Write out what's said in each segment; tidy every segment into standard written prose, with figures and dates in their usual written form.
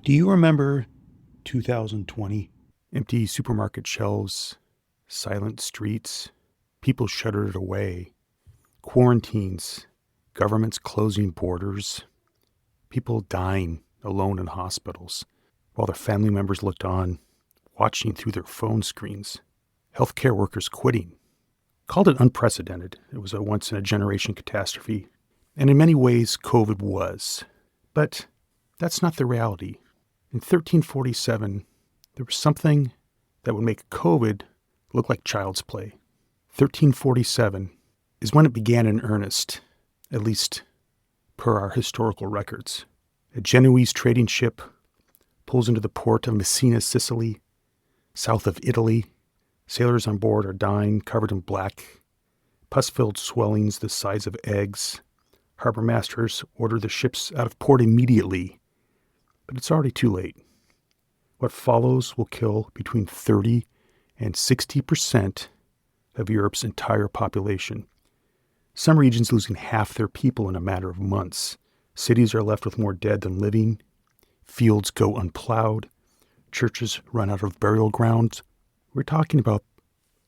Do you remember 2020? Empty supermarket shelves, silent streets, people shuttered away, quarantines, governments closing borders, people dying alone in hospitals while their family members looked on, watching through their phone screens, healthcare workers quitting. Called it unprecedented. It was a once-in-a-generation catastrophe. And in many ways, COVID was. But that's not the reality. In 1347, there was something that would make COVID look like child's play. 1347 is when it began in earnest, at least per our historical records. A Genoese trading ship pulls into the port of Messina, Sicily, south of Italy. Sailors on board are dying, covered in black, pus-filled swellings the size of eggs. Harbor masters order the ships out of port immediately, but it's already too late. What follows will kill between 30 and 60% of Europe's entire population. Some regions losing half their people in a matter of months. Cities are left with more dead than living. Fields go unplowed. Churches run out of burial grounds. We're talking about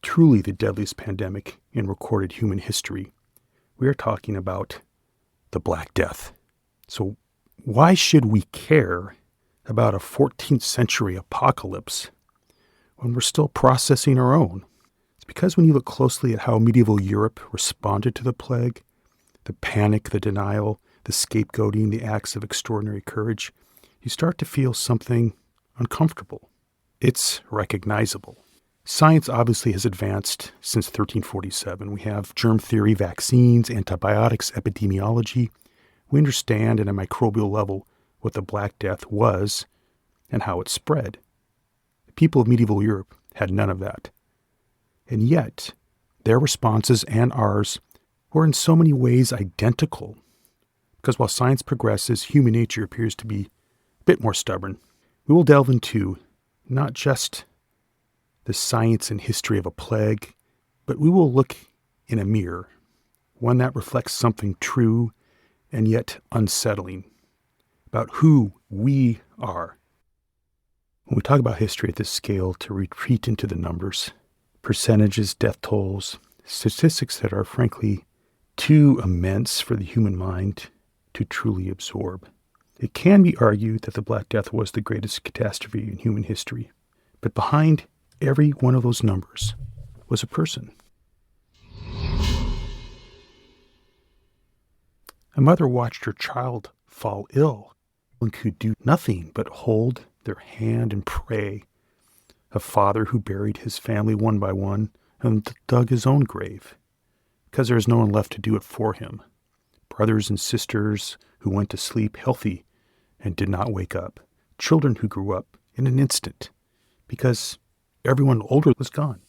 truly the deadliest pandemic in recorded human history. We are talking about the Black Death. So why should we care about a 14th century apocalypse when we're still processing our own? It's because when you look closely at how medieval Europe responded to the plague, the panic, the denial, the scapegoating, the acts of extraordinary courage, you start to feel something uncomfortable. It's recognizable. Science obviously has advanced since 1347. We have germ theory, vaccines, antibiotics, epidemiology. We understand at a microbial level what the Black Death was and how it spread. The people of medieval Europe had none of that. And yet, their responses and ours were in so many ways identical. Because while science progresses, human nature appears to be a bit more stubborn. We will delve into not just the science and history of a plague, but we will look in a mirror, one that reflects something true and yet unsettling about who we are. When we talk about history at this scale, to retreat into the numbers, percentages, death tolls, statistics that are frankly too immense for the human mind to truly absorb. It can be argued that the Black Death was the greatest catastrophe in human history, but behind every one of those numbers was a person. A mother watched her child fall ill and could do nothing but hold their hand and pray. A father who buried his family one by one and dug his own grave because there was no one left to do it for him. Brothers and sisters who went to sleep healthy and did not wake up. Children who grew up in an instant because everyone older was gone.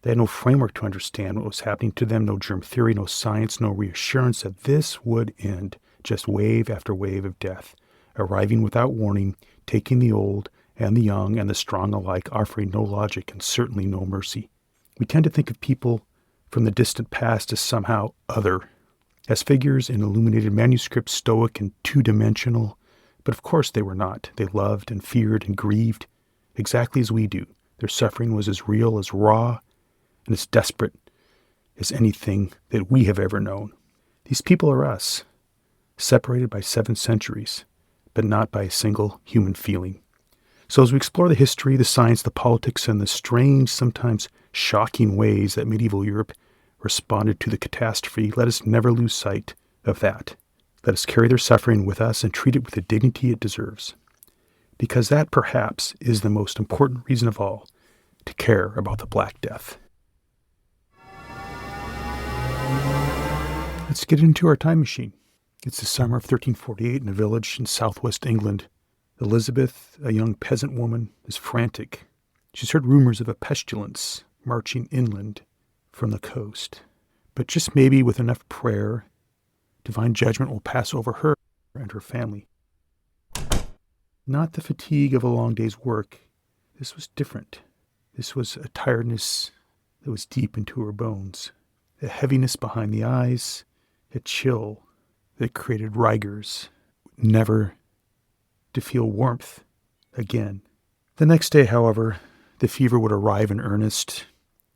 They had no framework to understand what was happening to them, no germ theory, no science, no reassurance that this would end. Just wave after wave of death, arriving without warning, taking the old and the young and the strong alike, offering no logic and certainly no mercy. We tend to think of people from the distant past as somehow other, as figures in illuminated manuscripts, stoic and two-dimensional. But of course they were not. They loved and feared and grieved exactly as we do. Their suffering was as real, as raw, and as desperate as anything that we have ever known. These people are us, separated by 7 centuries, but not by a single human feeling. So as we explore the history, the science, the politics, and the strange, sometimes shocking ways that medieval Europe responded to the catastrophe, let us never lose sight of that. Let us carry their suffering with us and treat it with the dignity it deserves. Because that, perhaps, is the most important reason of all to care about the Black Death. Let's get into our time machine. It's the summer of 1348 in a village in southwest England. Elizabeth, a young peasant woman, is frantic. She's heard rumors of a pestilence marching inland from the coast. But just maybe with enough prayer, divine judgment will pass over her and her family. Not the fatigue of a long day's work. This was different. This was a tiredness that was deep into her bones. A heaviness behind the eyes, a chill that created rigors, never to feel warmth again. The next day, however, the fever would arrive in earnest,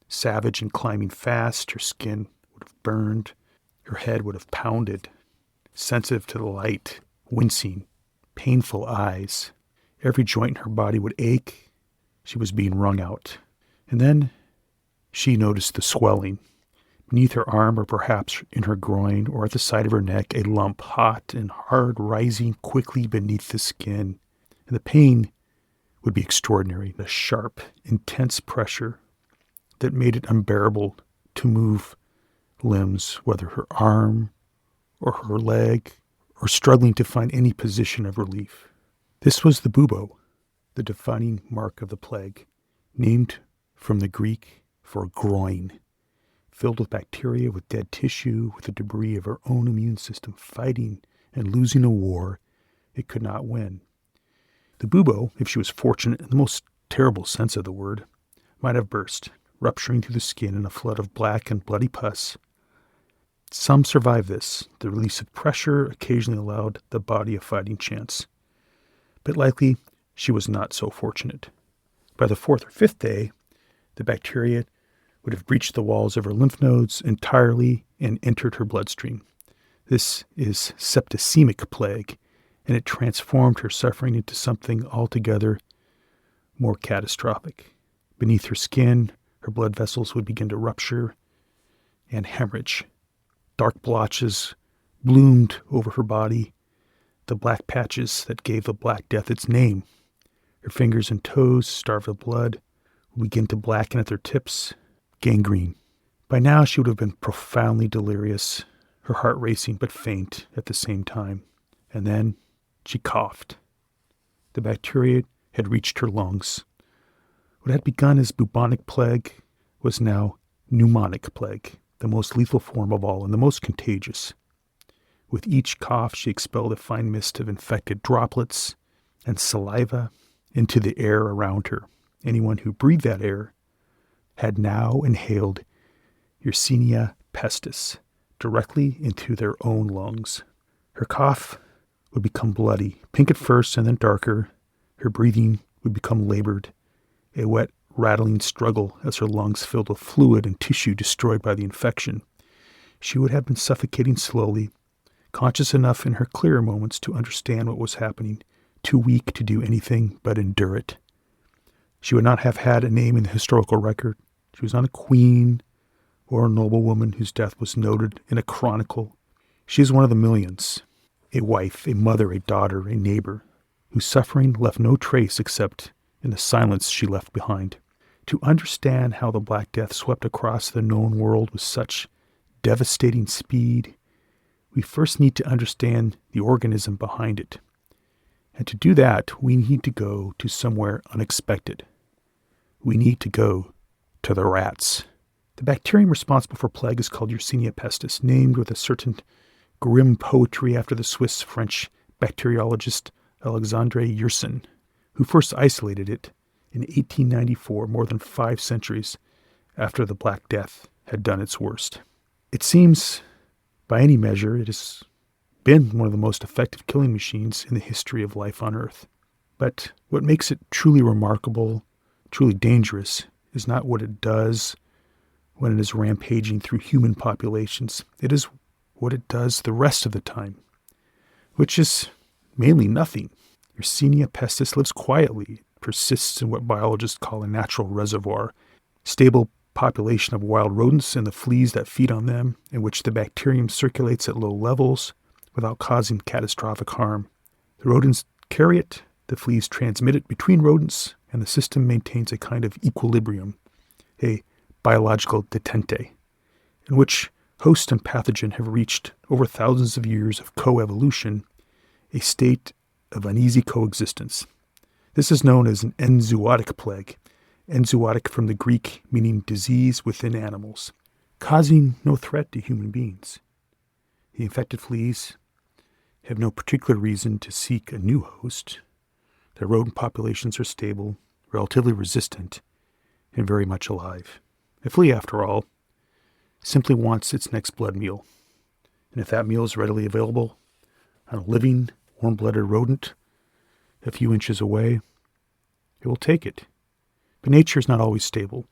savage and climbing fast. Her skin would have burned. Her head would have pounded, sensitive to the light, wincing, painful eyes. Every joint in her body would ache. She was being wrung out. And then she noticed the swelling. Beneath her arm, or perhaps in her groin, or at the side of her neck, a lump, hot and hard, rising quickly beneath the skin. And the pain would be extraordinary, a sharp, intense pressure that made it unbearable to move limbs, whether her arm or her leg, or struggling to find any position of relief. This was the bubo, the defining mark of the plague, named from the Greek for groin, filled with bacteria, with dead tissue, with the debris of her own immune system fighting and losing a war it could not win. The bubo, if she was fortunate in the most terrible sense of the word, might have burst, rupturing through the skin in a flood of black and bloody pus. Some survived this. The release of pressure occasionally allowed the body a fighting chance. But likely, she was not so fortunate. By the fourth or fifth day, the bacteria would have breached the walls of her lymph nodes entirely and entered her bloodstream. This is septicemic plague, and it transformed her suffering into something altogether more catastrophic. Beneath her skin, her blood vessels would begin to rupture and hemorrhage. Dark blotches bloomed over her body, the black patches that gave the Black Death its name. Her fingers and toes, starved of blood, would begin to blacken at their tips, gangrene. By now she would have been profoundly delirious, her heart racing but faint at the same time. And then she coughed. The bacteria had reached her lungs. What had begun as bubonic plague was now pneumonic plague, the most lethal form of all and the most contagious. With each cough, she expelled a fine mist of infected droplets and saliva into the air around her. Anyone who breathed that air had now inhaled Yersinia pestis directly into their own lungs. Her cough would become bloody, pink at first and then darker. Her breathing would become labored, a wet, rattling struggle as her lungs filled with fluid and tissue destroyed by the infection. She would have been suffocating slowly, conscious enough in her clearer moments to understand what was happening, too weak to do anything but endure it. She would not have had a name in the historical record. She was not a queen or a noblewoman whose death was noted in a chronicle. She is one of the millions, a wife, a mother, a daughter, a neighbor, whose suffering left no trace except in the silence she left behind. To understand how the Black Death swept across the known world with such devastating speed, we first need to understand the organism behind it. And to do that, we need to go to somewhere unexpected. We need to go to the rats. The bacterium responsible for plague is called Yersinia pestis, named with a certain grim poetry after the Swiss-French bacteriologist Alexandre Yersin, who first isolated it in 1894, more than 5 centuries after the Black Death had done its worst. It seems, by any measure, it has been one of the most effective killing machines in the history of life on Earth. But what makes it truly remarkable, truly dangerous, is not what it does when it is rampaging through human populations. It is what it does the rest of the time, which is mainly nothing. Yersinia pestis lives quietly, persists in what biologists call a natural reservoir, stable population of wild rodents and the fleas that feed on them, in which the bacterium circulates at low levels without causing catastrophic harm. The rodents carry it, the fleas transmit it between rodents, and the system maintains a kind of equilibrium, a biological detente, in which host and pathogen have reached, over thousands of years of coevolution, a state of uneasy coexistence. This is known as an enzootic plague, enzootic from the Greek meaning disease within animals, causing no threat to human beings. The infected fleas have no particular reason to seek a new host. Their rodent populations are stable, relatively resistant, and very much alive. A flea, after all, simply wants its next blood meal. And if that meal is readily available on a living, warm-blooded rodent a few inches away, it will take it. But nature is not always stable,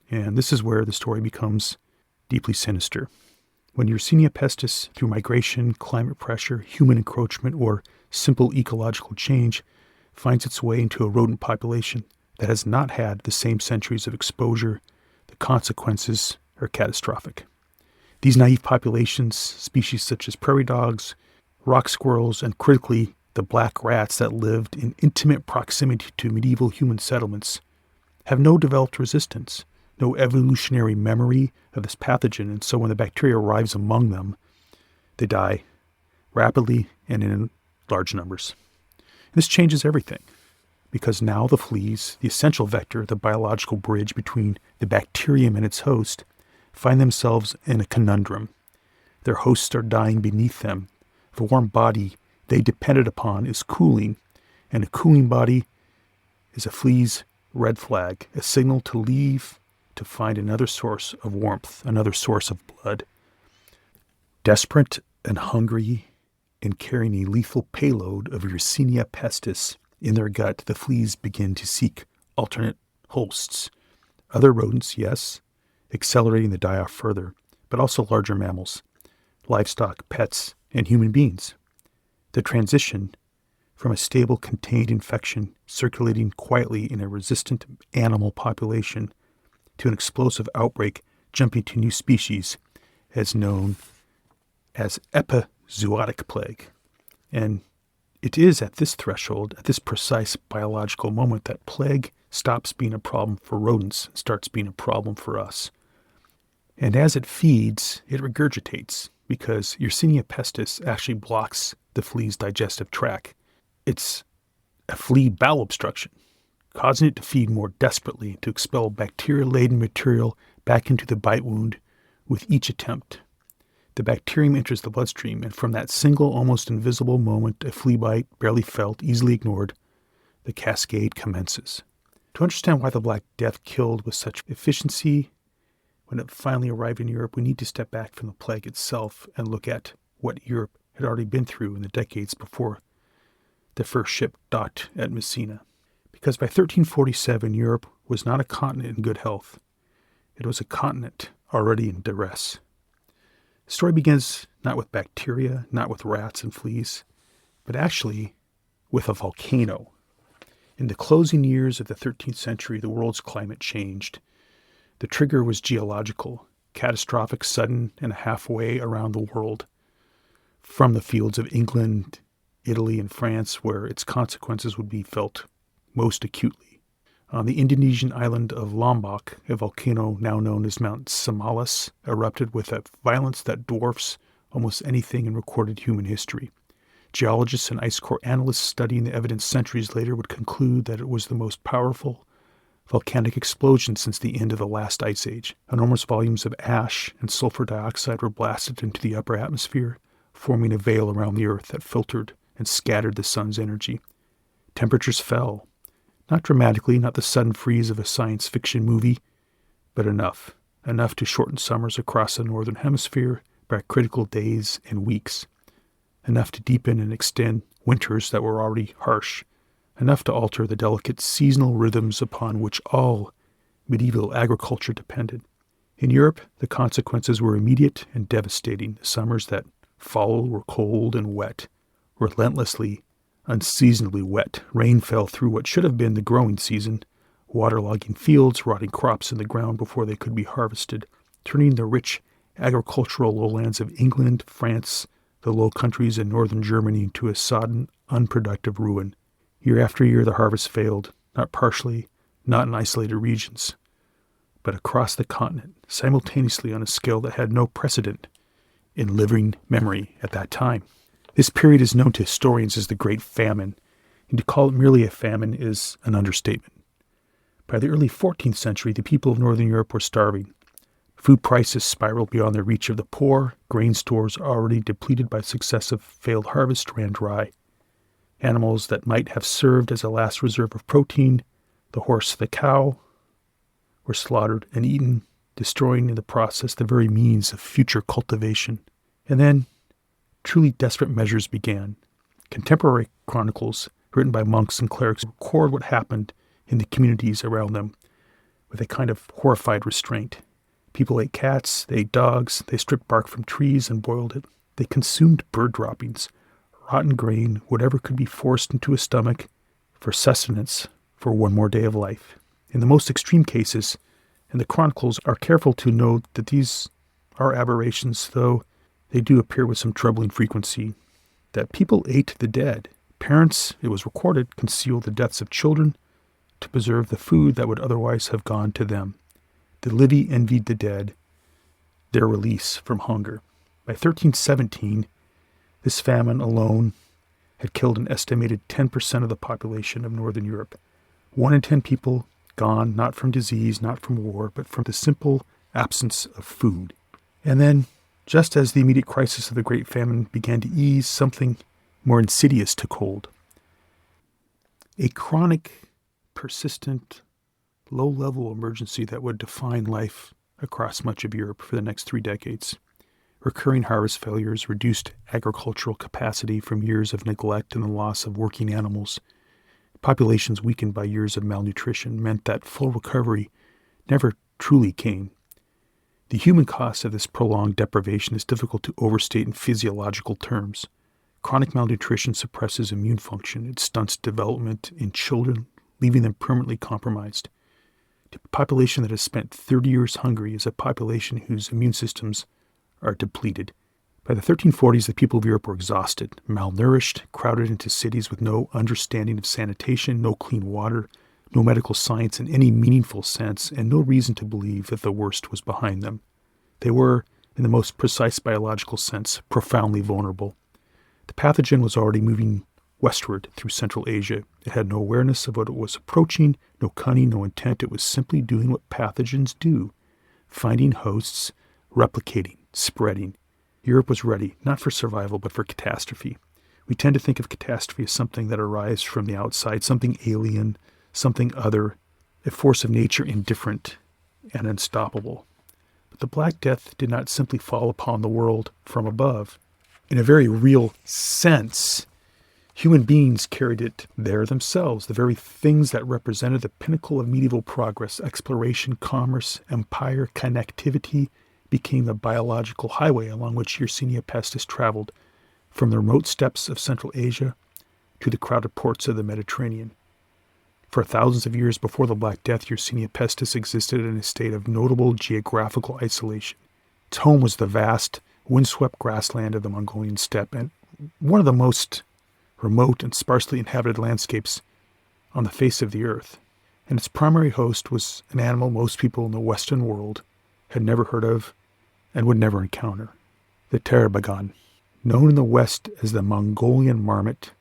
and this is where the story becomes deeply sinister. When Yersinia pestis, through migration, climate pressure, human encroachment, or simple ecological change, finds its way into a rodent population that has not had the same centuries of exposure, the consequences are catastrophic. These naive populations, species such as prairie dogs, rock squirrels, and critically, the black rats that lived in intimate proximity to medieval human settlements, have no developed resistance, no evolutionary memory of this pathogen, and so when the bacteria arrives among them, they die rapidly and in large numbers. This changes everything, because now the fleas, the essential vector, the biological bridge between the bacterium and its host, find themselves in a conundrum. Their hosts are dying beneath them. The warm body they depended upon is cooling, and a cooling body is a flea's red flag, a signal to leave to find another source of warmth, another source of blood. Desperate and hungry and carrying a lethal payload of Yersinia pestis in their gut, the fleas begin to seek alternate hosts. Other rodents, yes, accelerating the die-off further, but also larger mammals, livestock, pets, and human beings. The transition from a stable, contained infection circulating quietly in a resistant animal population to an explosive outbreak jumping to new species is known as epizootic plague. And it is at this threshold, at this precise biological moment, that plague stops being a problem for rodents and starts being a problem for us. And as it feeds, it regurgitates, because Yersinia pestis actually blocks the flea's digestive tract. It's a flea bowel obstruction, causing it to feed more desperately, to expel bacteria-laden material back into the bite wound with each attempt. The bacterium enters the bloodstream, and from that single, almost invisible moment, a flea bite, barely felt, easily ignored, the cascade commences. To understand why the Black Death killed with such efficiency when it finally arrived in Europe, we need to step back from the plague itself and look at what Europe had already been through in the decades before the first ship docked at Messina. Because by 1347, Europe was not a continent in good health. It was a continent already in duress. The story begins not with bacteria, not with rats and fleas, but actually with a volcano. In the closing years of the 13th century, the world's climate changed. The trigger was geological, catastrophic, sudden, and halfway around the world. From the fields of England, Italy, and France, where its consequences would be felt most acutely. On the Indonesian island of Lombok, a volcano now known as Mount Semalas erupted with a violence that dwarfs almost anything in recorded human history. Geologists and ice core analysts studying the evidence centuries later would conclude that it was the most powerful volcanic explosion since the end of the last ice age. Enormous volumes of ash and sulfur dioxide were blasted into the upper atmosphere, forming a veil around the Earth that filtered and scattered the sun's energy. Temperatures fell. Not dramatically, not the sudden freeze of a science fiction movie, but enough to shorten summers across the northern hemisphere by critical days and weeks, enough to deepen and extend winters that were already harsh, enough to alter the delicate seasonal rhythms upon which all medieval agriculture depended. In Europe, the consequences were immediate and devastating. The summers that followed were cold and wet, relentlessly, unseasonably wet. Rain fell through what should have been the growing season, waterlogging fields, rotting crops in the ground before they could be harvested, turning the rich agricultural lowlands of England, France, the Low Countries, and northern Germany into a sodden, unproductive ruin. Year after year, the harvest failed, not partially, not in isolated regions, but across the continent, simultaneously on a scale that had no precedent in living memory at that time. This period is known to historians as the Great Famine, and to call it merely a famine is an understatement. By the early 14th century, the people of Northern Europe were starving. Food prices spiraled beyond the reach of the poor. Grain stores, already depleted by successive failed harvests, ran dry. Animals that might have served as a last reserve of protein, the horse, the cow, were slaughtered and eaten, destroying in the process the very means of future cultivation. And then truly desperate measures began. Contemporary chronicles, written by monks and clerics, record what happened in the communities around them with a kind of horrified restraint. People ate cats, they ate dogs, they stripped bark from trees and boiled it. They consumed bird droppings, rotten grain, whatever could be forced into a stomach for sustenance for one more day of life. In the most extreme cases, and the chronicles are careful to note that these are aberrations, though they do appear with some troubling frequency, that people ate the dead. Parents, it was recorded, concealed the deaths of children to preserve the food that would otherwise have gone to them. The living envied the dead, their release from hunger. By 1317, this famine alone had killed an estimated 10% of the population of Northern Europe. 1 in 10 people gone, not from disease, not from war, but from the simple absence of food. And then, just as the immediate crisis of the Great Famine began to ease, something more insidious took hold. A chronic, persistent, low-level emergency that would define life across much of Europe for the next 3 decades. Recurring harvest failures, reduced agricultural capacity from years of neglect and the loss of working animals, populations weakened by years of malnutrition meant that full recovery never truly came. The human cost of this prolonged deprivation is difficult to overstate in physiological terms. Chronic malnutrition suppresses immune function. It stunts development in children, leaving them permanently compromised. The population that has spent 30 years hungry is a population whose immune systems are depleted. By the 1340s, the people of Europe were exhausted, malnourished, crowded into cities with no understanding of sanitation, no clean water, no medical science in any meaningful sense, and no reason to believe that the worst was behind them. They were, in the most precise biological sense, profoundly vulnerable. The pathogen was already moving westward through Central Asia. It had no awareness of what it was approaching, no cunning, no intent. It was simply doing what pathogens do, finding hosts, replicating, spreading. Europe was ready, not for survival, but for catastrophe. We tend to think of catastrophe as something that arrives from the outside, something alien, something other, a force of nature indifferent and unstoppable. But the Black Death did not simply fall upon the world from above. In a very real sense, human beings carried it there themselves, the very things that represented the pinnacle of medieval progress, exploration, commerce, empire, connectivity, became the biological highway along which Yersinia pestis traveled from the remote steppes of Central Asia to the crowded ports of the Mediterranean. For thousands of years before the Black Death, Yersinia pestis existed in a state of notable geographical isolation. Its home was the vast, windswept grassland of the Mongolian steppe, and one of the most remote and sparsely inhabited landscapes on the face of the earth. And its primary host was an animal most people in the Western world had never heard of and would never encounter, the terbagon. Known in the West as the Mongolian marmot,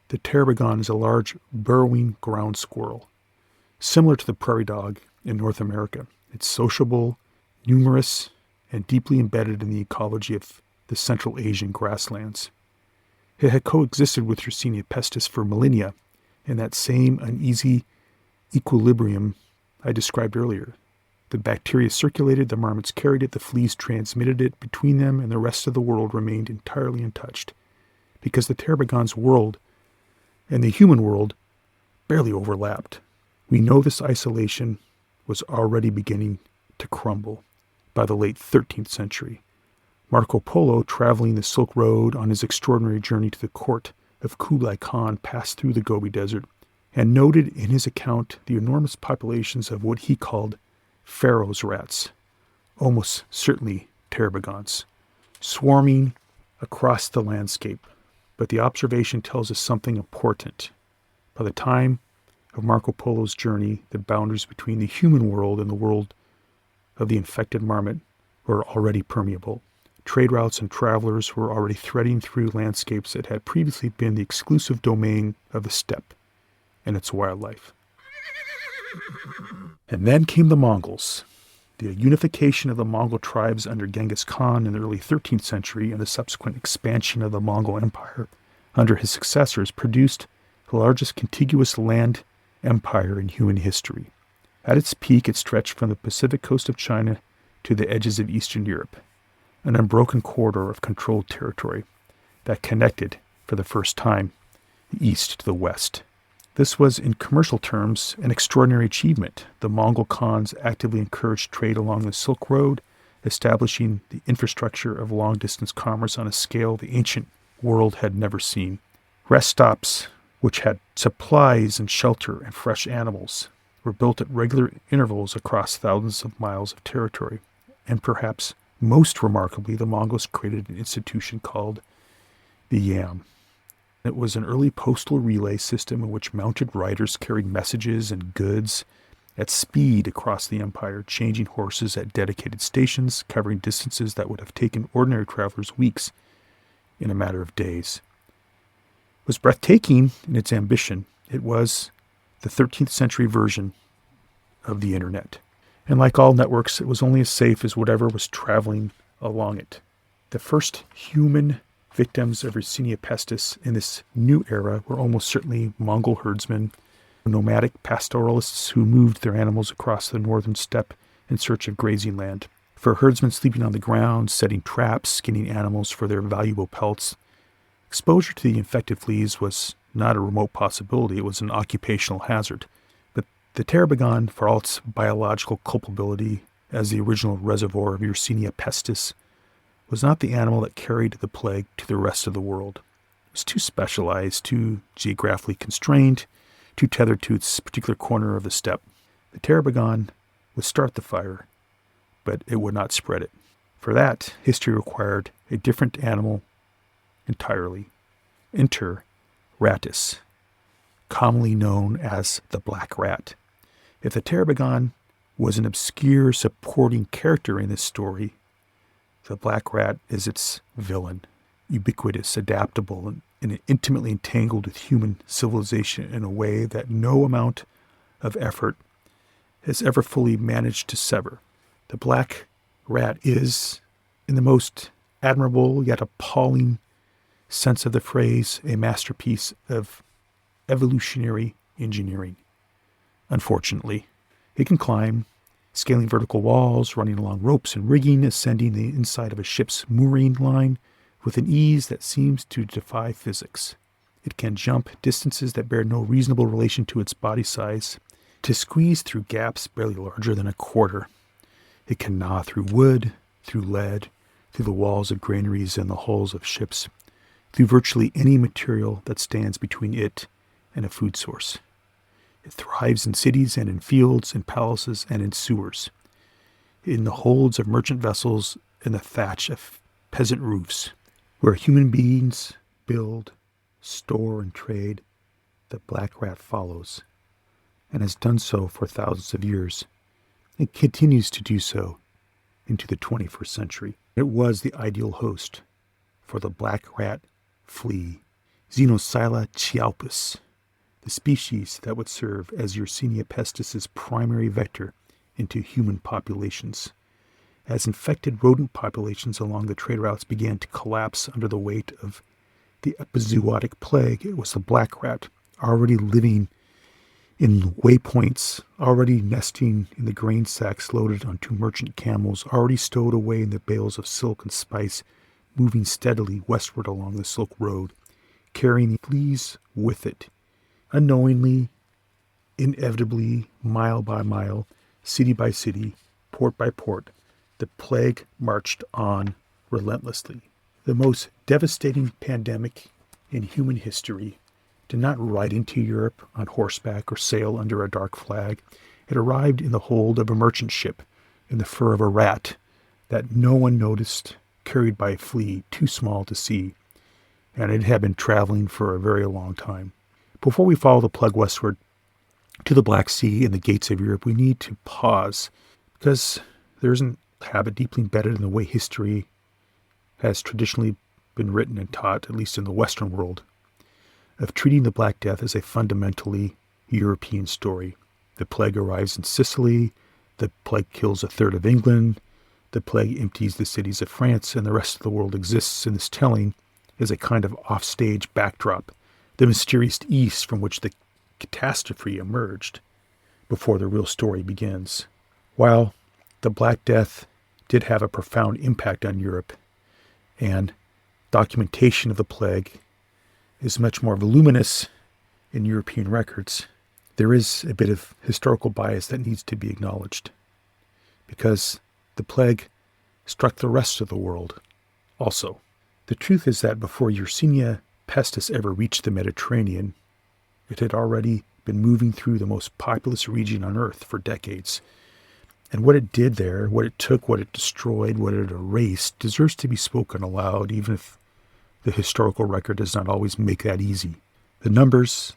the terbagon is a large burrowing ground squirrel, similar to the prairie dog in North America. It's sociable, numerous, and deeply embedded in the ecology of the Central Asian grasslands. It had coexisted with Yersinia pestis for millennia in that same uneasy equilibrium I described earlier. The bacteria circulated, the marmots carried it, the fleas transmitted it between them, and the rest of the world remained entirely untouched, because the terbagon's world and the human world barely overlapped. We know this isolation was already beginning to crumble by the late 13th century. Marco Polo, traveling the Silk Road on his extraordinary journey to the court of Kublai Khan, passed through the Gobi Desert and noted in his account the enormous populations of what he called Pharaoh's rats, almost certainly terabagons, swarming across the landscape. But the observation tells us something important. By the time of Marco Polo's journey, the boundaries between the human world and the world of the infected marmot were already permeable. Trade routes and travelers were already threading through landscapes that had previously been the exclusive domain of the steppe and its wildlife. And then came the Mongols. The unification of the Mongol tribes under Genghis Khan in the early 13th century and the subsequent expansion of the Mongol Empire under his successors produced the largest contiguous land empire in human history. At its peak, it stretched from the Pacific coast of China to the edges of Eastern Europe, an unbroken corridor of controlled territory that connected, for the first time, the east to the west. This was, in commercial terms, an extraordinary achievement. The Mongol Khans actively encouraged trade along the Silk Road, establishing the infrastructure of long-distance commerce on a scale the ancient world had never seen. Rest stops, which had supplies and shelter and fresh animals, were built at regular intervals across thousands of miles of territory. And perhaps most remarkably, the Mongols created an institution called the Yam. It was an early postal relay system in which mounted riders carried messages and goods at speed across the empire, changing horses at dedicated stations, covering distances that would have taken ordinary travelers weeks in a matter of days. It was breathtaking in its ambition. It was the 13th century version of the internet. And like all networks, it was only as safe as whatever was traveling along it. The first human victims of Yersinia pestis in this new era were almost certainly Mongol herdsmen, nomadic pastoralists who moved their animals across the northern steppe in search of grazing land. For herdsmen sleeping on the ground, setting traps, skinning animals for their valuable pelts, exposure to the infected fleas was not a remote possibility. It was an occupational hazard. But the Terabagон, for all its biological culpability as the original reservoir of Yersinia pestis, was not the animal that carried the plague to the rest of the world. It was too specialized, too geographically constrained, too tethered to its particular corner of the steppe. The Terabagón would start the fire, but it would not spread it. For that, history required a different animal entirely. Enter Rattus, commonly known as the Black Rat. If the Terabagón was an obscure supporting character in this story, the Black Rat is its villain, ubiquitous, adaptable, and intimately entangled with human civilization in a way that no amount of effort has ever fully managed to sever. The Black Rat is, in the most admirable yet appalling sense of the phrase, a masterpiece of evolutionary engineering. Unfortunately, it can climb, scaling vertical walls, running along ropes and rigging, ascending the inside of a ship's mooring line with an ease that seems to defy physics. It can jump distances that bear no reasonable relation to its body size, to squeeze through gaps barely larger than a quarter. It can gnaw through wood, through lead, through the walls of granaries and the hulls of ships, through virtually any material that stands between it and a food source. It thrives in cities and in fields, in palaces and in sewers, in the holds of merchant vessels and the thatch of peasant roofs. Where human beings build, store, and trade, the Black Rat follows, and has done so for thousands of years, and continues to do so into the 21st century. It was the ideal host for the Black Rat flea, Xenocylla chiaupus, the species that would serve as Yersinia pestis' primary vector into human populations. As infected rodent populations along the trade routes began to collapse under the weight of the epizootic plague, it was the black rat, already living in waypoints, already nesting in the grain sacks loaded onto merchant camels, already stowed away in the bales of silk and spice, moving steadily westward along the Silk Road, carrying the fleas with it. Unknowingly, inevitably, mile by mile, city by city, port by port, the plague marched on relentlessly. The most devastating pandemic in human history did not ride into Europe on horseback or sail under a dark flag. It arrived in the hold of a merchant ship, in the fur of a rat that no one noticed, carried by a flea too small to see, and it had been traveling for a very long time. Before we follow the plague westward to the Black Sea and the gates of Europe, we need to pause, because there isn't a habit deeply embedded in the way history has traditionally been written and taught, at least in the Western world, of treating the Black Death as a fundamentally European story. The plague arrives in Sicily, the plague kills a third of England, the plague empties the cities of France, and the rest of the world exists in this telling as a kind of offstage backdrop, the mysterious East from which the catastrophe emerged before the real story begins. While the Black Death did have a profound impact on Europe, and documentation of the plague is much more voluminous in European records, there is a bit of historical bias that needs to be acknowledged, because the plague struck the rest of the world also. The truth is that before Yersinia pestis ever reached the Mediterranean, it had already been moving through the most populous region on Earth for decades. And what it did there, what it took, what it destroyed, what it erased, deserves to be spoken aloud, even if the historical record does not always make that easy. The numbers,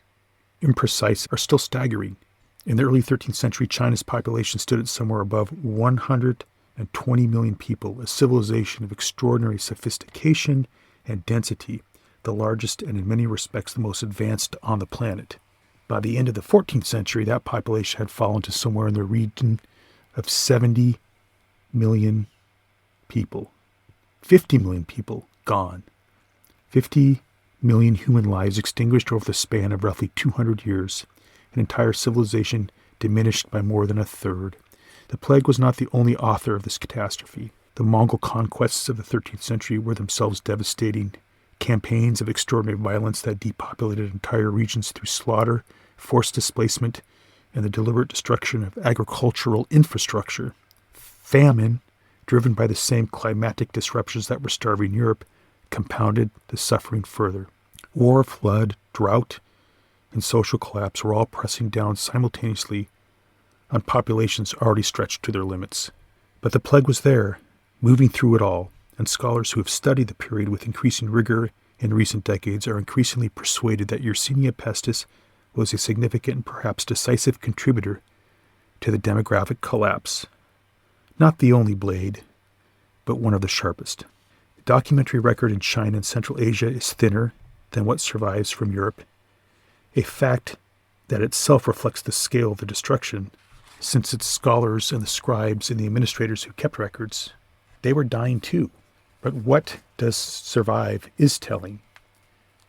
imprecise, are still staggering. In the early 13th century, China's population stood at somewhere above 120 million people, a civilization of extraordinary sophistication and density, the largest and in many respects the most advanced on the planet. By the end of the 14th century, that population had fallen to somewhere in the region of 70 million people. 50 million people gone. 50 million human lives extinguished over the span of roughly 200 years. An entire civilization diminished by more than a third. The plague was not the only author of this catastrophe. The Mongol conquests of the 13th century were themselves devastating. Campaigns of extraordinary violence that depopulated entire regions through slaughter, forced displacement, and the deliberate destruction of agricultural infrastructure. Famine, driven by the same climatic disruptions that were starving Europe, compounded the suffering further. War, flood, drought, and social collapse were all pressing down simultaneously on populations already stretched to their limits. But the plague was there, moving through it all, and scholars who have studied the period with increasing rigor in recent decades are increasingly persuaded that Yersinia pestis was a significant and perhaps decisive contributor to the demographic collapse. Not the only blade, but one of the sharpest. The documentary record in China and Central Asia is thinner than what survives from Europe, a fact that itself reflects the scale of the destruction, since its scholars and the scribes and the administrators who kept records, they were dying too. But what does survive is telling.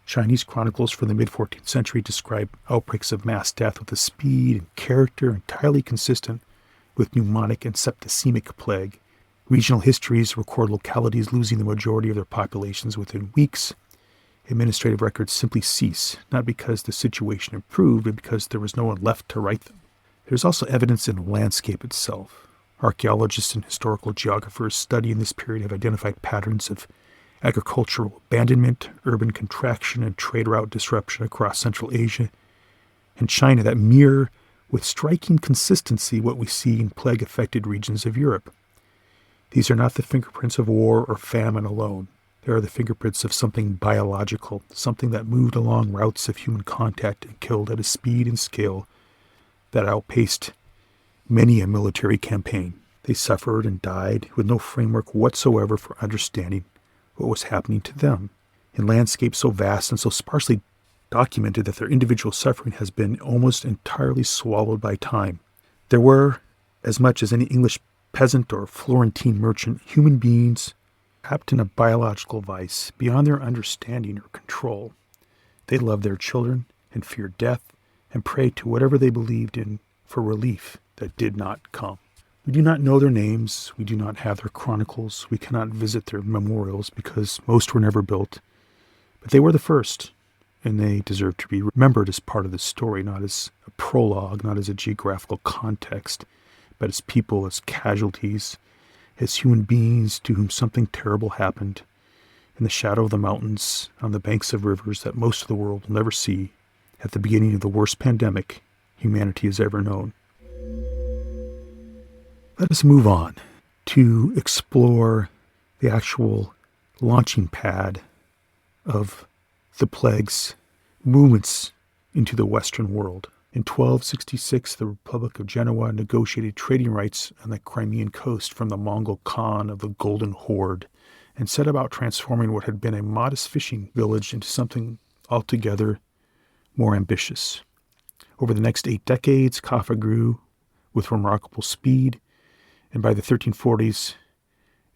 Chinese chronicles from the mid-14th century describe outbreaks of mass death with a speed and character entirely consistent with pneumonic and septicemic plague. Regional histories record localities losing the majority of their populations within weeks. Administrative records simply cease, not because the situation improved, but because there was no one left to write them. There's also evidence in the landscape itself. Archaeologists and historical geographers studying this period have identified patterns of agricultural abandonment, urban contraction, and trade route disruption across Central Asia and China that mirror with striking consistency what we see in plague-affected regions of Europe. These are not the fingerprints of war or famine alone. They are the fingerprints of something biological, something that moved along routes of human contact and killed at a speed and scale that outpaced many a military campaign. They suffered and died with no framework whatsoever for understanding what was happening to them. In landscapes so vast and so sparsely documented that their individual suffering has been almost entirely swallowed by time. There were, as much as any English peasant or Florentine merchant, human beings trapped in a biological vice beyond their understanding or control. They loved their children and feared death and prayed to whatever they believed in for relief that did not come. We do not know their names. We do not have their chronicles. We cannot visit their memorials because most were never built. But they were the first, and they deserve to be remembered as part of the story, not as a prologue, not as a geographical context, but as people, as casualties, as human beings to whom something terrible happened in the shadow of the mountains, on the banks of rivers that most of the world will never see, at the beginning of the worst pandemic humanity has ever known. Let us move on to explore the actual launching pad of the plague's movements into the Western world. In 1266, the Republic of Genoa negotiated trading rights on the Crimean coast from the Mongol Khan of the Golden Horde and set about transforming what had been a modest fishing village into something altogether more ambitious. Over the next 8 decades, Kaffa grew with remarkable speed, and by the 1340s,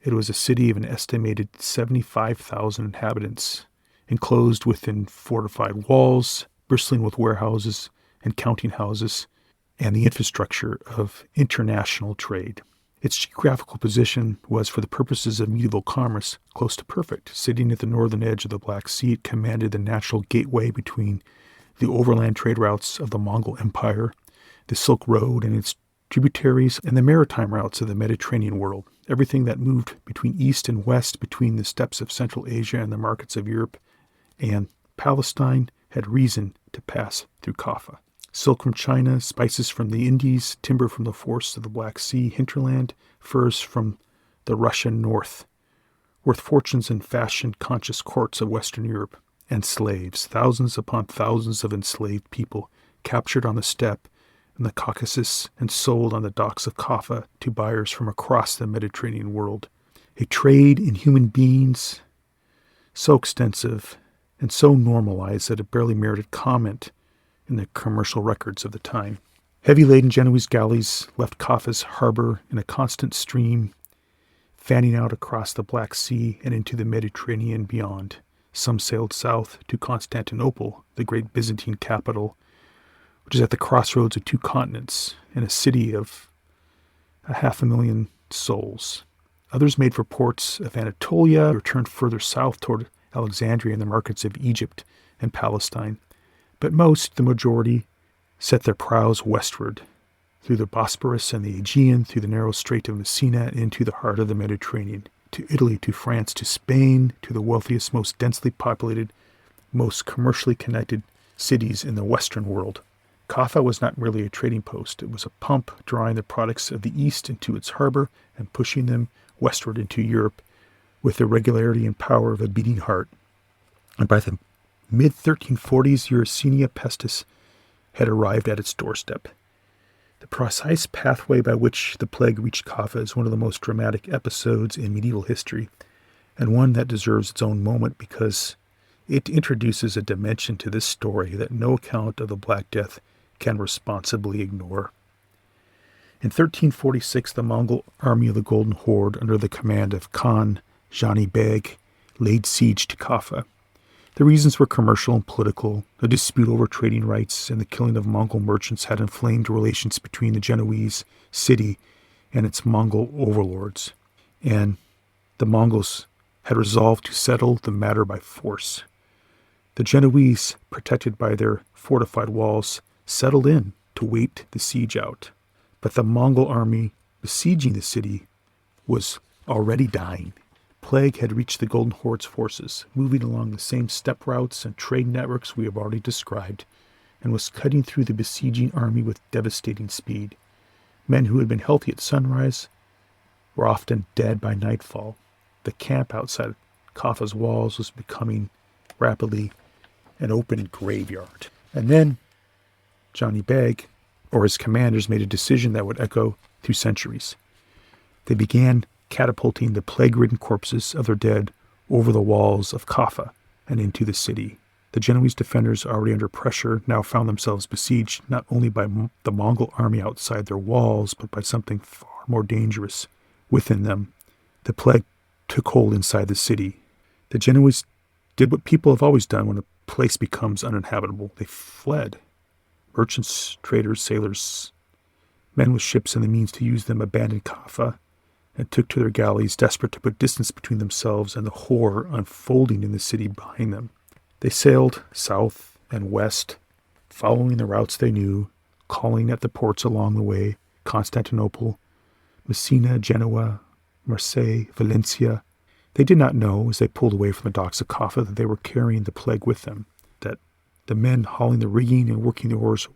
it was a city of an estimated 75,000 inhabitants, enclosed within fortified walls, bristling with warehouses and counting houses, and the infrastructure of international trade. Its geographical position was, for the purposes of medieval commerce, close to perfect. Sitting at the northern edge of the Black Sea, it commanded the natural gateway between the overland trade routes of the Mongol Empire, the Silk Road and its tributaries, and the maritime routes of the Mediterranean world. Everything that moved between east and west, between the steppes of Central Asia and the markets of Europe and Palestine, had reason to pass through Kaffa. Silk from China, spices from the Indies, timber from the forests of the Black Sea hinterland, furs from the Russian north, worth fortunes in fashion-conscious courts of Western Europe, and slaves, thousands upon thousands of enslaved people, captured on the steppe in the Caucasus and sold on the docks of Kaffa to buyers from across the Mediterranean world. A trade in human beings so extensive and so normalized that it barely merited comment in the commercial records of the time. Heavy-laden Genoese galleys left Kaffa's harbor in a constant stream, fanning out across the Black Sea and into the Mediterranean beyond. Some sailed south to Constantinople, the great Byzantine capital, which is at the crossroads of two continents and a city of 500,000 souls. Others made for ports of Anatolia, or turned further south toward Alexandria and the markets of Egypt and Palestine. But most, the majority, set their prows westward, through the Bosporus and the Aegean, through the narrow Strait of Messina, and into the heart of the Mediterranean, to Italy, to France, to Spain, to the wealthiest, most densely populated, most commercially connected cities in the Western world. Kaffa was not merely a trading post. It was a pump drawing the products of the East into its harbor and pushing them westward into Europe with the regularity and power of a beating heart. And by the mid-1340s, Yersinia pestis had arrived at its doorstep. The precise pathway by which the plague reached Kaffa is one of the most dramatic episodes in medieval history, and one that deserves its own moment because it introduces a dimension to this story that no account of the Black Death can responsibly ignore. In 1346, the Mongol army of the Golden Horde, under the command of Khan Jani Beg, laid siege to Kaffa. The reasons were commercial and political. A dispute over trading rights and the killing of Mongol merchants had inflamed relations between the Genoese city and its Mongol overlords, and the Mongols had resolved to settle the matter by force. The Genoese, protected by their fortified walls, settled in to wait the siege out. But the Mongol army besieging the city was already dying. Plague had reached the Golden Horde's forces, moving along the same steppe routes and trade networks we have already described, and was cutting through the besieging army with devastating speed. Men who had been healthy at sunrise were often dead by nightfall. The camp outside Kaffa's walls was becoming rapidly an open graveyard. And then Johnny Beg, or his commanders, made a decision that would echo through centuries. They began catapulting the plague-ridden corpses of their dead over the walls of Kaffa and into the city. The Genoese defenders, already under pressure, now found themselves besieged not only by the Mongol army outside their walls, but by something far more dangerous within them. The plague took hold inside the city. The Genoese did what people have always done when a place becomes uninhabitable. They fled. Merchants, traders, sailors, men with ships and the means to use them abandoned Kaffa and took to their galleys, desperate to put distance between themselves and the horror unfolding in the city behind them. They sailed south and west, following the routes they knew, calling at the ports along the way: Constantinople, Messina, Genoa, Marseille, Valencia. They did not know, as they pulled away from the docks of Kaffa, that they were carrying the plague with them, that the men hauling the rigging and working the oars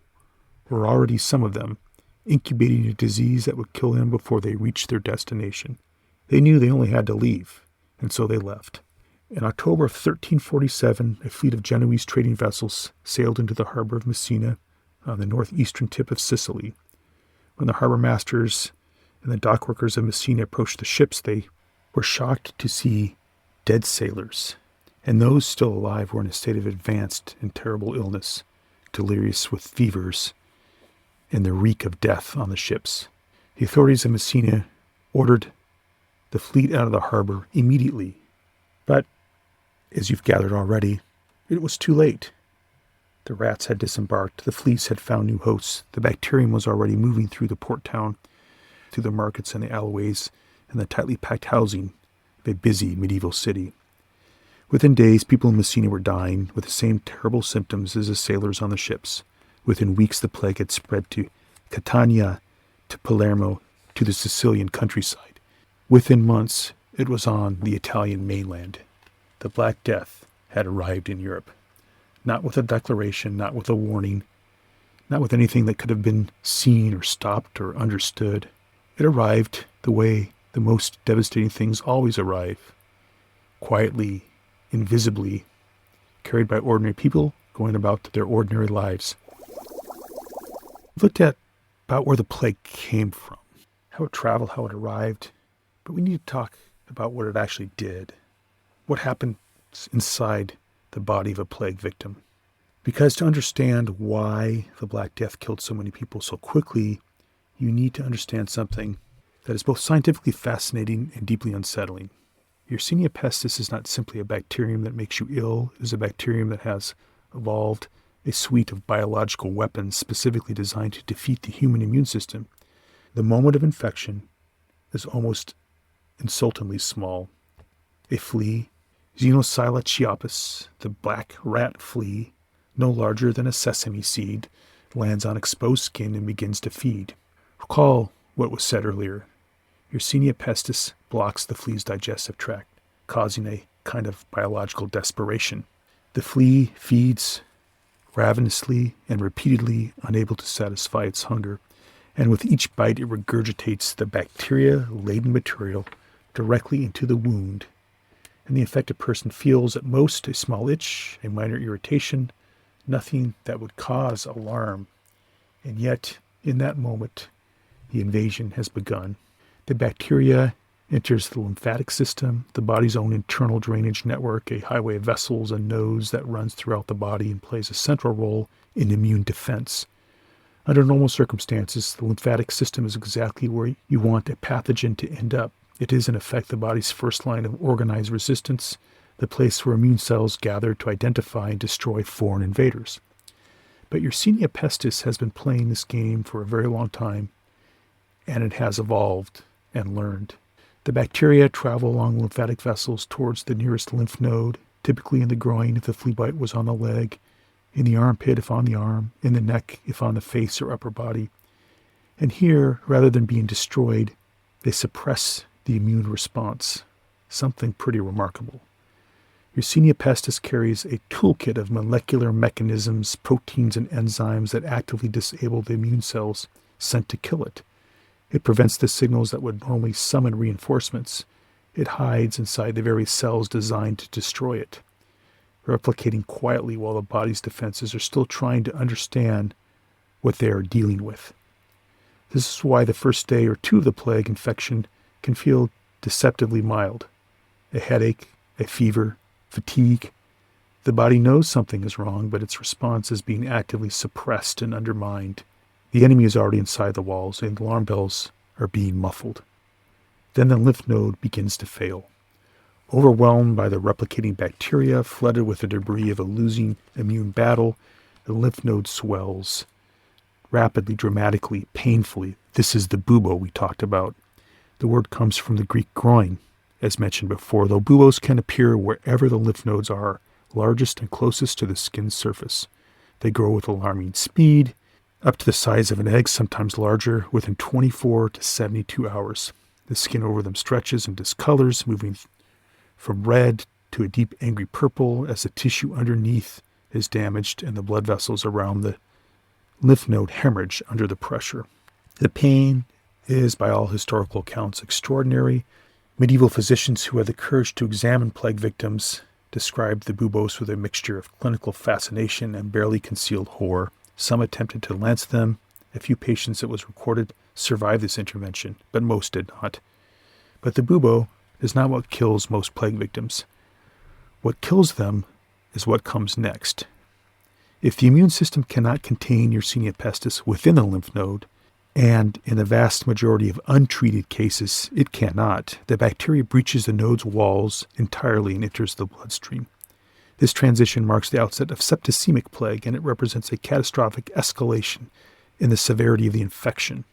were already, some of them, incubating a disease that would kill them before they reached their destination. They knew they only had to leave, and so they left. In October of 1347, a fleet of Genoese trading vessels sailed into the harbor of Messina on the northeastern tip of Sicily. When the harbor masters and the dockworkers of Messina approached the ships, they were shocked to see dead sailors, and those still alive were in a state of advanced and terrible illness, delirious with fevers and the reek of death on the ships. The authorities of Messina ordered the fleet out of the harbor immediately. But, as you've gathered already, it was too late. The rats had disembarked, the fleas had found new hosts, the bacterium was already moving through the port town, through the markets and the alleyways, and the tightly packed housing of a busy medieval city. Within days, people in Messina were dying with the same terrible symptoms as the sailors on the ships. Within weeks, the plague had spread to Catania, to Palermo, to the Sicilian countryside. Within months, it was on the Italian mainland. The Black Death had arrived in Europe. Not with a declaration, not with a warning, not with anything that could have been seen or stopped or understood. It arrived the way the most devastating things always arrive, quietly, invisibly, carried by ordinary people going about their ordinary lives. We've looked at about where the plague came from, how it traveled, how it arrived, but we need to talk about what it actually did. What happened inside the body of a plague victim? Because to understand why the Black Death killed so many people so quickly, you need to understand something that is both scientifically fascinating and deeply unsettling. Yersinia pestis is not simply a bacterium that makes you ill. It is a bacterium that has evolved a suite of biological weapons specifically designed to defeat the human immune system. The moment of infection is almost insultingly small. A flea, Xenosylla chiapis, the black rat flea, no larger than a sesame seed, lands on exposed skin and begins to feed. Recall what was said earlier. Yersinia pestis blocks the flea's digestive tract, causing a kind of biological desperation. The flea feeds ravenously and repeatedly, unable to satisfy its hunger, and with each bite it regurgitates the bacteria-laden material directly into the wound, and the affected person feels at most a small itch, a minor irritation, nothing that would cause alarm. And yet, in that moment, the invasion has begun. The bacteria enters the lymphatic system, the body's own internal drainage network, a highway of vessels and nodes that runs throughout the body and plays a central role in immune defense. Under normal circumstances, the lymphatic system is exactly where you want a pathogen to end up. It is, in effect, the body's first line of organized resistance, the place where immune cells gather to identify and destroy foreign invaders. But Yersinia pestis has been playing this game for a very long time, and it has evolved and learned. The bacteria travel along lymphatic vessels towards the nearest lymph node, typically in the groin if the flea bite was on the leg, in the armpit if on the arm, in the neck if on the face or upper body. And here, rather than being destroyed, they suppress the immune response, something pretty remarkable. Yersinia pestis carries a toolkit of molecular mechanisms, proteins, and enzymes that actively disable the immune cells sent to kill it. It prevents the signals that would normally summon reinforcements. It hides inside the very cells designed to destroy it, replicating quietly while the body's defenses are still trying to understand what they are dealing with. This is why the first day or two of the plague infection can feel deceptively mild. A headache, a fever, fatigue. The body knows something is wrong, but its response is being actively suppressed and undermined. The enemy is already inside the walls, and alarm bells are being muffled. Then the lymph node begins to fail. Overwhelmed by the replicating bacteria, flooded with the debris of a losing immune battle, the lymph node swells rapidly, dramatically, painfully. This is the bubo we talked about. The word comes from the Greek groin, as mentioned before, though buboes can appear wherever the lymph nodes are, largest and closest to the skin's surface. They grow with alarming speed, up to the size of an egg, sometimes larger, within 24 to 72 hours. The skin over them stretches and discolors, moving from red to a deep angry purple as the tissue underneath is damaged and the blood vessels around the lymph node hemorrhage under the pressure. The pain is, by all historical accounts, extraordinary. Medieval physicians who had the courage to examine plague victims described the buboes with a mixture of clinical fascination and barely concealed horror. Some attempted to lance them. A few patients, it was recorded, survived this intervention, but most did not. But the bubo is not what kills most plague victims. What kills them is what comes next. If the immune system cannot contain Yersinia pestis within the lymph node, and in the vast majority of untreated cases, it cannot, the bacteria breaches the node's walls entirely and enters the bloodstream. This transition marks the outset of septicemic plague, and it represents a catastrophic escalation in the severity of the infection.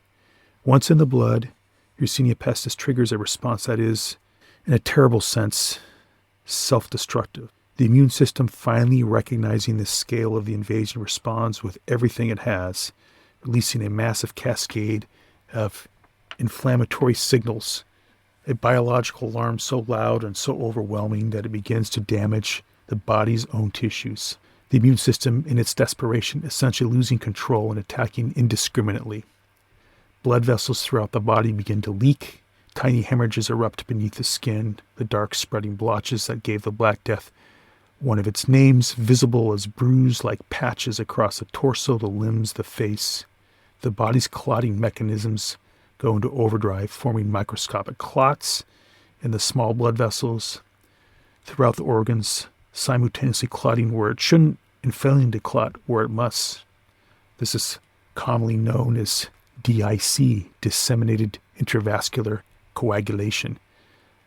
Once in the blood, Yersinia pestis triggers a response that is, in a terrible sense, self-destructive. The immune system, finally recognizing the scale of the invasion, responds with everything it has, releasing a massive cascade of inflammatory signals, a biological alarm so loud and so overwhelming that it begins to damage the body's own tissues. The immune system, in its desperation, essentially losing control and attacking indiscriminately. Blood vessels throughout the body begin to leak. Tiny hemorrhages erupt beneath the skin, the dark spreading blotches that gave the Black Death one of its names, visible as bruise-like patches across the torso, the limbs, the face. The body's clotting mechanisms go into overdrive, forming microscopic clots in the small blood vessels throughout the organs, simultaneously clotting where it shouldn't and failing to clot where it must. This is commonly known as DIC, disseminated intravascular coagulation.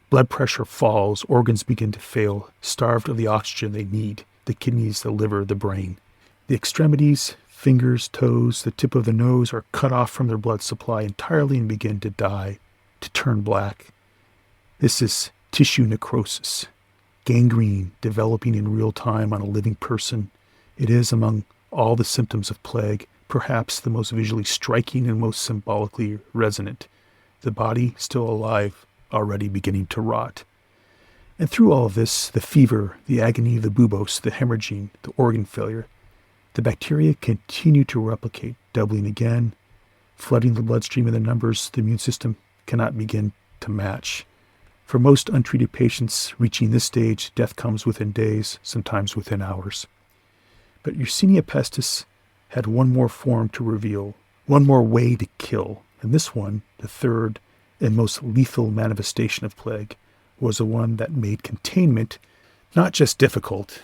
Blood pressure falls, organs begin to fail, starved of the oxygen they need, the kidneys, the liver, the brain. The extremities, fingers, toes, the tip of the nose are cut off from their blood supply entirely and begin to die, to turn black. This is tissue necrosis, gangrene developing in real time on a living person. It is, among all the symptoms of plague, perhaps the most visually striking and most symbolically resonant. The body, still alive, already beginning to rot. And through all of this, the fever, the agony, the buboes, the hemorrhaging, the organ failure, the bacteria continue to replicate, doubling again, flooding the bloodstream in the numbers the immune system cannot begin to match. For most untreated patients reaching this stage, death comes within days, sometimes within hours. But Yersinia pestis had one more form to reveal, one more way to kill, and this one, the third and most lethal manifestation of plague, was the one that made containment not just difficult,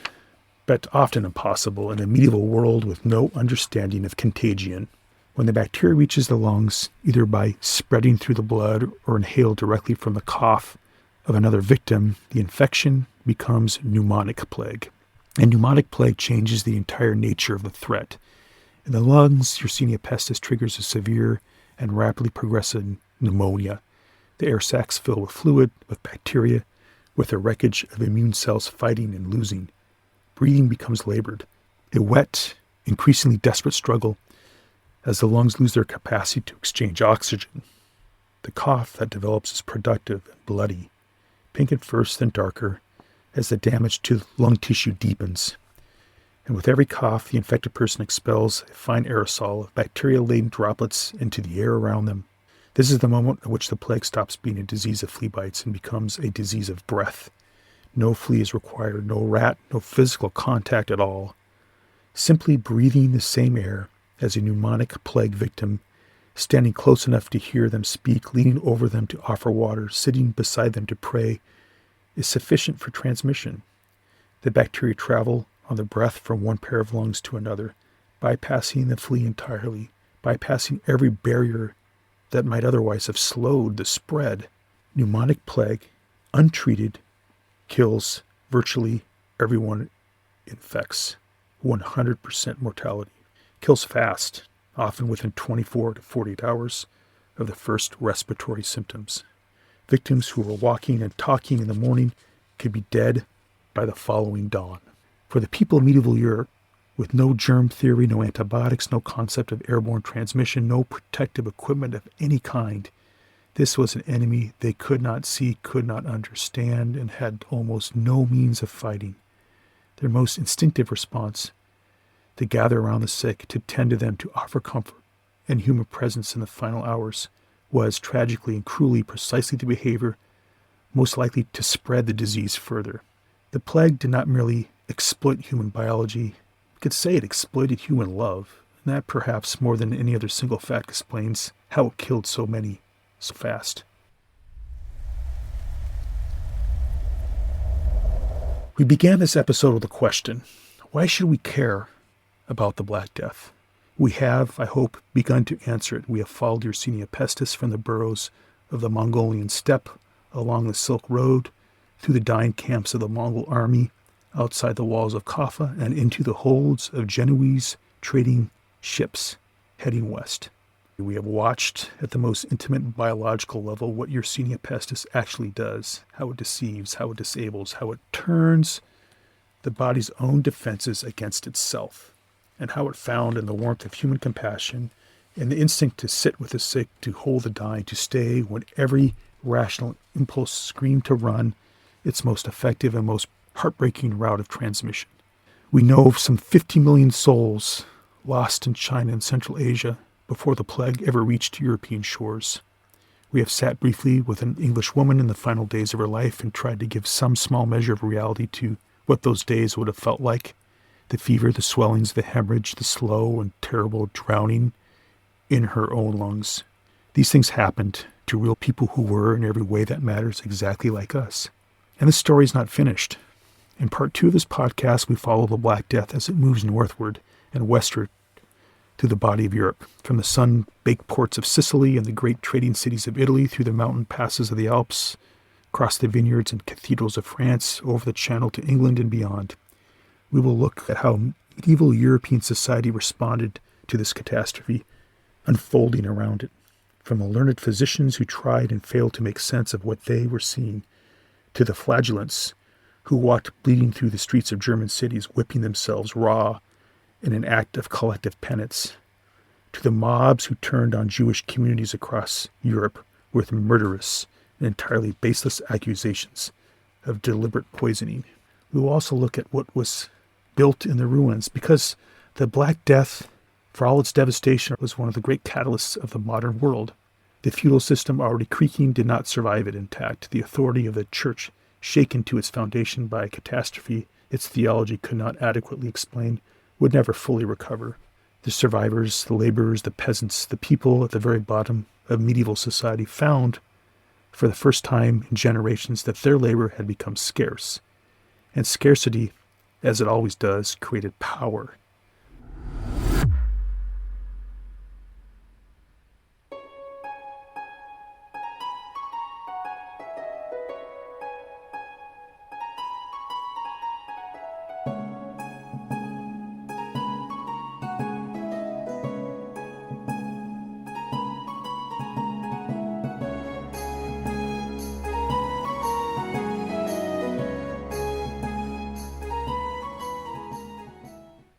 but often impossible in a medieval world with no understanding of contagion. When the bacteria reaches the lungs, either by spreading through the blood or inhaled directly from the cough of another victim, the infection becomes pneumonic plague. And pneumonic plague changes the entire nature of the threat. In the lungs, Yersinia pestis triggers a severe and rapidly progressive pneumonia. The air sacs fill with fluid, with bacteria, with the wreckage of immune cells fighting and losing. Breathing becomes labored, a wet, increasingly desperate struggle as the lungs lose their capacity to exchange oxygen. The cough that develops is productive and bloody, pink at first, then darker, as the damage to lung tissue deepens. And with every cough, the infected person expels a fine aerosol of bacteria-laden droplets into the air around them. This is the moment at which the plague stops being a disease of flea bites and becomes a disease of breath. No flea is required, no rat, no physical contact at all. Simply breathing the same air as a pneumonic plague victim, standing close enough to hear them speak, leaning over them to offer water, sitting beside them to pray, is sufficient for transmission. The bacteria travel on the breath from one pair of lungs to another, bypassing the flea entirely, bypassing every barrier that might otherwise have slowed the spread. Pneumonic plague, untreated, kills virtually everyone it infects. 100% mortality. Kills fast, often within 24 to 48 hours of the first respiratory symptoms. Victims who were walking and talking in the morning could be dead by the following dawn. For the people of medieval Europe, with no germ theory, no antibiotics, no concept of airborne transmission, no protective equipment of any kind, this was an enemy they could not see, could not understand, and had almost no means of fighting. Their most instinctive response, to gather around the sick, to tend to them, to offer comfort and human presence in the final hours, was tragically and cruelly precisely the behavior most likely to spread the disease further. The plague did not merely exploit human biology, we could say it exploited human love, and that perhaps more than any other single fact explains how it killed so many so fast. We began this episode with a question: why should we care about the Black Death? We have, I hope, begun to answer it. We have followed Yersinia pestis from the burrows of the Mongolian steppe, along the Silk Road, through the dying camps of the Mongol army, outside the walls of Kaffa, and into the holds of Genoese trading ships heading west. We have watched at the most intimate biological level what Yersinia pestis actually does, how it deceives, how it disables, how it turns the body's own defenses against itself, and how it found in the warmth of human compassion and the instinct to sit with the sick, to hold the dying, to stay when every rational impulse screamed to run, its most effective and most heartbreaking route of transmission. We know of some 50 million souls lost in China and Central Asia before the plague ever reached European shores. We have sat briefly with an English woman in the final days of her life and tried to give some small measure of reality to what those days would have felt like. The fever, the swellings, the hemorrhage, the slow and terrible drowning in her own lungs. These things happened to real people who were, in every way that matters, exactly like us. And the story's not finished. In part 2 of this podcast, we follow the Black Death as it moves northward and westward through the body of Europe, from the sun-baked ports of Sicily and the great trading cities of Italy, through the mountain passes of the Alps, across the vineyards and cathedrals of France, over the Channel to England and beyond. We will look at how medieval European society responded to this catastrophe unfolding around it, from the learned physicians who tried and failed to make sense of what they were seeing, to the flagellants who walked bleeding through the streets of German cities, whipping themselves raw in an act of collective penance, to the mobs who turned on Jewish communities across Europe with murderous and entirely baseless accusations of deliberate poisoning. We will also look at what was built in the ruins, because the Black Death, for all its devastation, was one of the great catalysts of the modern world. The feudal system, already creaking, did not survive it intact. The authority of the church, shaken to its foundation by a catastrophe its theology could not adequately explain, would never fully recover. The survivors, the laborers, the peasants, the people at the very bottom of medieval society found, for the first time in generations, that their labor had become scarce. And scarcity, as it always does, created power.